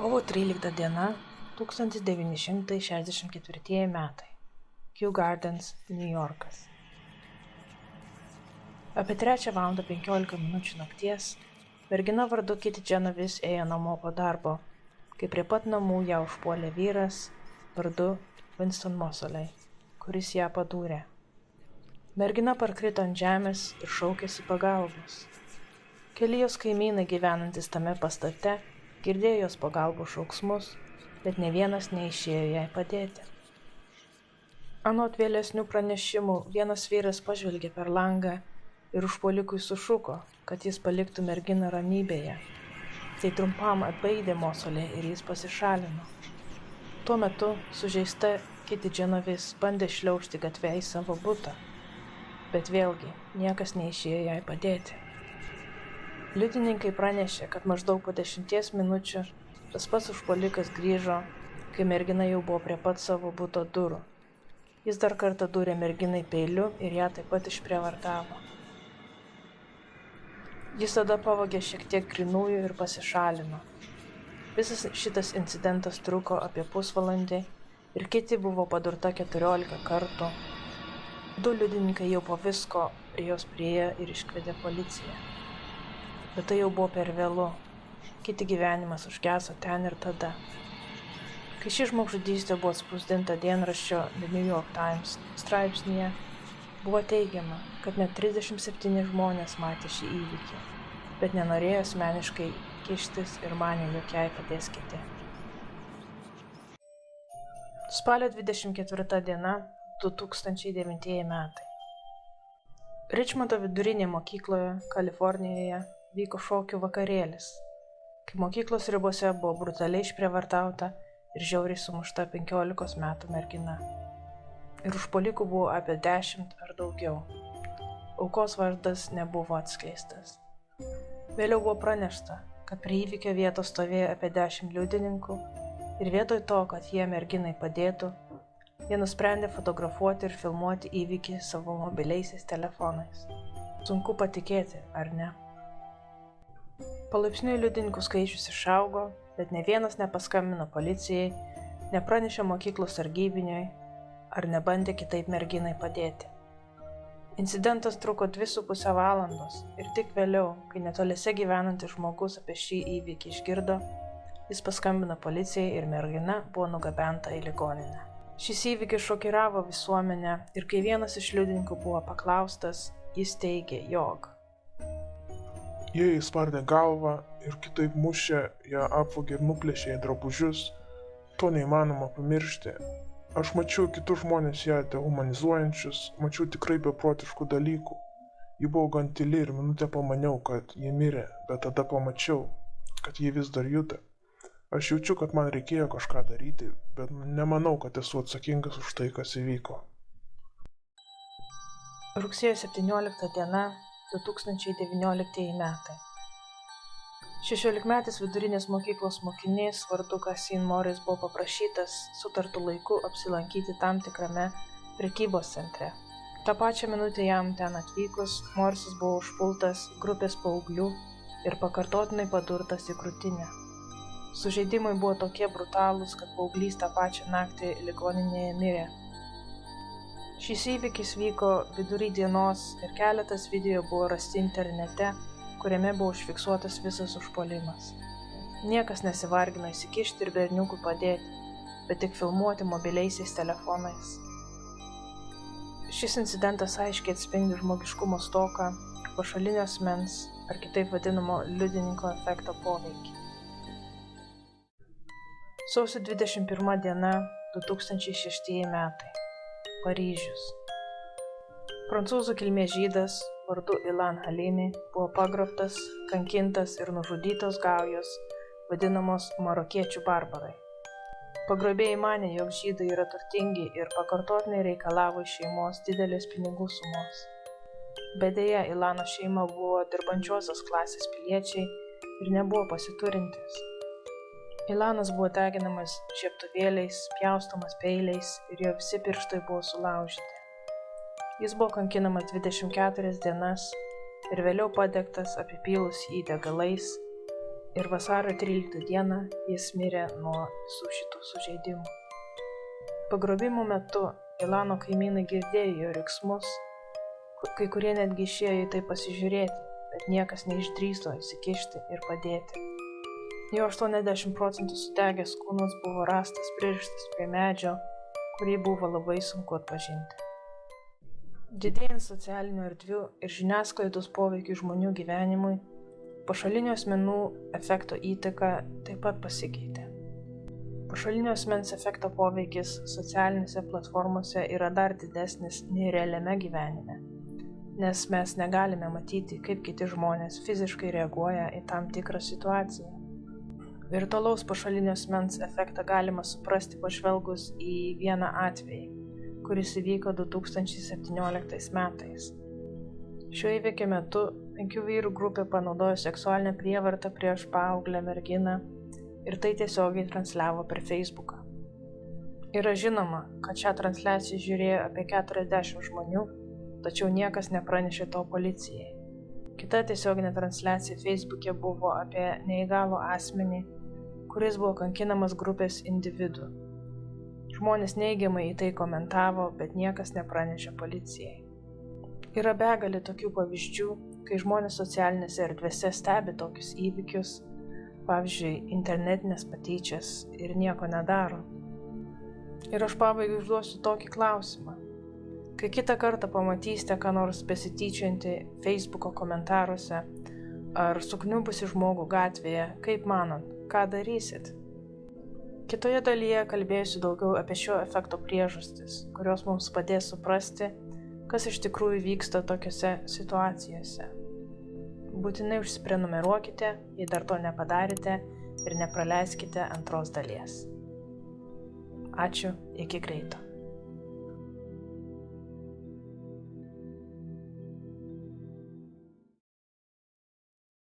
Kovo 13 diena 1964 metai. Kew Gardens, New Yorkas. Apie 3:15 nakties mergina vardu Kitty Genovese ėjo namo po darbo, kai prie pat namų ją užpuolė vyras vardu Winston Moseley, kuris ją padūrė. Mergina parkrito ant žemės ir šaukėsi pagalbos. Keli jos kaimynai gyvenantis tame pastate girdėjo jos pagalbos šauksmus, bet ne vienas neišėjo jai padėti. Anot vėlesnių pranešimų, vienas vyras pažvelgė per langą ir užpuolikui sušuko, kad jis paliktų merginą ramybėje. Tai trumpam atbaidė Moseley ir jis pasišalino. Tuo metu sužeista Kitty Genovese bandė šliaužti gatve į savo butą, bet vėlgi niekas neišėjo jai padėti. Liudininkai pranešė, kad maždaug po 10 minučių tas pats užpuolikas grįžo, kai mergina jau buvo prie pat savo buto durų. Jis dar kartą dūrė merginai peiliu ir ją taip pat išprievartavo. Jis tada pavogė šiek tiek grynųjų ir pasišalino. Visas šitas incidentas truko apie pusvalandį ir Kitty buvo padurta 14 kartų. 2 liudininkai jau po visko prie jos priėjo ir iškvietė policiją. Bet tai jau buvo per vėlu. Kitty gyvenimas užgeso ten ir tada. Kai ši žmogžudystė buvo spausdinta dienraščio The New York Times straipsnyje, buvo teigiama, kad net 37 žmonės matė šį įvykį, bet nenorėjo asmeniškai kištis ir manė, jog jai padės kiti. Spalio 24 diena 2009 metai. Richmondo vidurinėje mokykloje, Kalifornijoje, vyko šokių vakarėlis, kai mokyklos ribose buvo brutaliai išprievartauta ir žiauriai sumušta 15 metų mergina. Ir užpuolikų buvo apie 10 ar daugiau. Aukos vardas nebuvo atskleistas. Vėliau buvo pranešta, kad prie įvykio vietos stovėjo apie 10 liudininkų ir vietoj to, kad jie merginai padėtų, jie nusprendė fotografuoti ir filmuoti įvykį savo mobiliaisiais telefonais. Sunku patikėti, ar ne? Palaipsniui liudininkų skaičius išaugo, bet ne vienas nepaskambino policijai, nepranešė mokyklos sargybiniui ar nebandė kitaip merginai padėti. Incidentas truko 2,5 valandos ir tik vėliau, kai netoliese gyvenantis žmogus apie šį įvykį išgirdo, jis paskambino policijai ir mergina buvo nugabenta į ligoninę. Šis įvykis šokiravo visuomenę ir kai vienas iš liudininkų buvo paklaustas, jis teigė, jog jie įspardė galvą ir kitaip mušė, ją apvogė ir nuplėšė į drabužius. To neįmanoma pamiršti. Aš mačiau kitus žmonės ją dehumanizuojančius, mačiau tikrai beprotiškų dalykų. Ji buvo gan tyli ir minutę pamaniau, kad ji mirė, bet tada pamačiau, kad ji vis dar juda. Aš jaučiu, kad man reikėjo kažką daryti, bet nemanau, kad esu atsakingas už tai, kas įvyko. Rugsėjo 17 diena 2019 metai. 16-metis vidurinės mokyklos mokinys vardu Caseen Morris buvo paprašytas sutartu laiku apsilankyti tam tikrame prekybos centre. Ta pačią minutę jam ten atvykus, Morrisas buvo užpultas grupės paauglių ir pakartotinai padurtas į krūtinę. Sužeidimai buvo tokie brutalūs, kad paauglys tą pačią naktį ligoninėje mirė. Šis įvykis vyko vidury dienos ir keletas video buvo rasti internete, kuriame buvo užfiksuotas visas užpuolimas. Niekas nesivargino įsikišti ir berniukui padėti, bet tik filmuoti mobiliaisiais telefonais. Šis incidentas aiškiai atspindi žmogiškumo stoką ir pašalinio asmens, ar kitaip vadinamo liudininko efekto poveikį. Sausio 21 diena 2006 metai. Paryžius. Prancūzų kilmės žydas vardu Ilan Halimi buvo pagrobtas, kankintas ir nužudytas gaujos, vadinamos marokiečių barbarai. Pagrobėjai manė, jog žydai yra turtingi ir pakartotinai reikalavo iš šeimos didelės pinigų sumos. Bet deja, Ilano šeima buvo dirbančiosios klasės piliečiai ir nebuvo pasiturintis. Ilanas buvo deginamas žiebtuvėliais, pjaustomas peiliais ir jo visi pirštai buvo sulaužyti. Jis buvo kankinamas 24 dienas ir vėliau padegtas apipylus jį degalais ir vasario 13 dieną jis mirė nuo visų šitų sužeidimų. Pagrobimo metu Ilano kaimynai girdėjo jo riksmus, kai kurie netgi išėjo į tai pasižiūrėti, bet niekas neišdrįso įsikišti ir padėti. Jo 80% sudegęs kūnas buvo rastas pririštas prie medžio, kurį buvo labai sunku atpažinti. Didėjant socialinių erdvių ir žiniasklaidos poveikių žmonių gyvenimui, pašalinių asmenų efekto įtaka taip pat pasikeitė. Pašalinio asmens efekto poveikis socialinėse platformose yra dar didesnis nei realiame gyvenime, nes mes negalime matyti, kaip kiti žmonės fiziškai reaguoja į tam tikrą situaciją. Virtualaus pašalinio asmens efektą galima suprasti pažvelgus į vieną atvejį, kuris įvyko 2017 metais. Šio įvykio metu 5 vyrų grupė panaudojo seksualinę prievartą prieš paauglę merginą ir tai tiesiogiai transliavo per Facebooką. Yra žinoma, kad šią transliaciją žiūrėjo apie 40 žmonių, tačiau niekas nepranešė to policijai. Kita tiesioginė transliacija Facebook'e buvo apie neįgalų asmenį, kuris buvo kankinamas grupės individų. Žmonės neigiamai į tai komentavo, bet niekas nepranešė policijai. Yra begalė tokių pavyzdžių, kai žmonės socialinėse erdvėse stebi tokius įvykius, pavyzdžiui, internetinės patyčias ir nieko nedaro. Ir aš pabaigai užduosiu tokį klausimą. Kai kitą kartą pamatysite, ką nors besityčiantį Facebooko komentaruose ar sukniubusi žmogų gatvėje, kaip manot, ką darysit? Kitoje dalyje kalbėsiu daugiau apie šio efekto priežastis, kurios mums padės suprasti, kas iš tikrųjų vyksta tokiose situacijose. Būtinai užsiprenumeruokite, jei dar to nepadarėte, ir nepraleiskite antros dalies. Ačiū, iki greito.